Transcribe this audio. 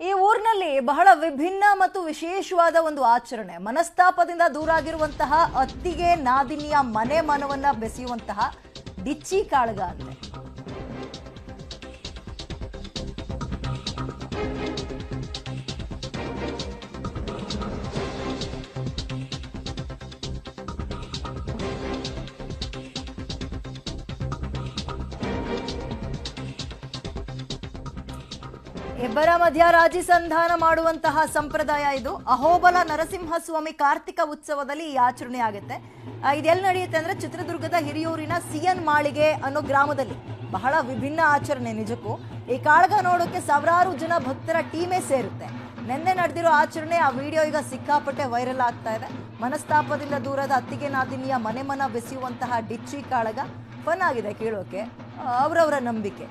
ಈ ಊರಿನಲ್ಲಿ ಬಹಳ ವಿಭಿನ್ನ ಮತ್ತು ವಿಶೇಷವಾದ ಒಂದು ಆಚರಣೆ. ಮನಸ್ತಾಪದಿಂದ ದೂರ ಆಗಿರುವಂತಹ ಅತ್ತಿಗೆ ನಾದಿನಿಯ ಮನೆ ಮನವನ್ನ ಬೆಸೆಯುವಂತಹ ಡಿಚ್ಚಿ ಕಾಳಗ ಅಂತೆ. ಇಬ್ಬರ ಮಧ್ಯ ರಾಜಿ ಸಂಧಾನ ಮಾಡುವಂತಹ ಸಂಪ್ರದಾಯ ಇದು. ಅಹೋಬಲ ನರಸಿಂಹಸ್ವಾಮಿ ಕಾರ್ತಿಕ ಉತ್ಸವದಲ್ಲಿ ಈ ಆಚರಣೆ ಆಗುತ್ತೆ. ಇದೆಲ್ಲಿ ನಡೆಯುತ್ತೆ ಅಂದ್ರೆ ಚಿತ್ರದುರ್ಗದ ಹಿರಿಯೂರಿನ ಸಿಎನ್ ಮಾಳಿಗೆ ಅನ್ನೋ ಗ್ರಾಮದಲ್ಲಿ. ಬಹಳ ವಿಭಿನ್ನ ಆಚರಣೆ ನಿಜಕ್ಕೂ. ಈ ಕಾಳಗ ನೋಡೋಕೆ ಸಾವಿರಾರು ಜನ ಭಕ್ತರ ಟೀಮೇ ಸೇರುತ್ತೆ. ನಿನ್ನೆ ನಡೆದಿರೋ ಆಚರಣೆ ಆ ವಿಡಿಯೋ ಈಗ ಸಿಕ್ಕಾಪಟ್ಟೆ ವೈರಲ್ ಆಗ್ತಾ ಇದೆ. ಮನಸ್ತಾಪದಿಂದ ದೂರದ ಅತ್ತಿಗೆ ನಾದಿನಿಯ ಮನೆ ಮನ ಬೆಸೆಯುವಂತಹ ಡಿಚ್ಚಿ ಕಾಳಗ ಫನ್ ಆಗಿದೆ ಕೇಳೋಕೆ. ಅವರವರ ನಂಬಿಕೆ.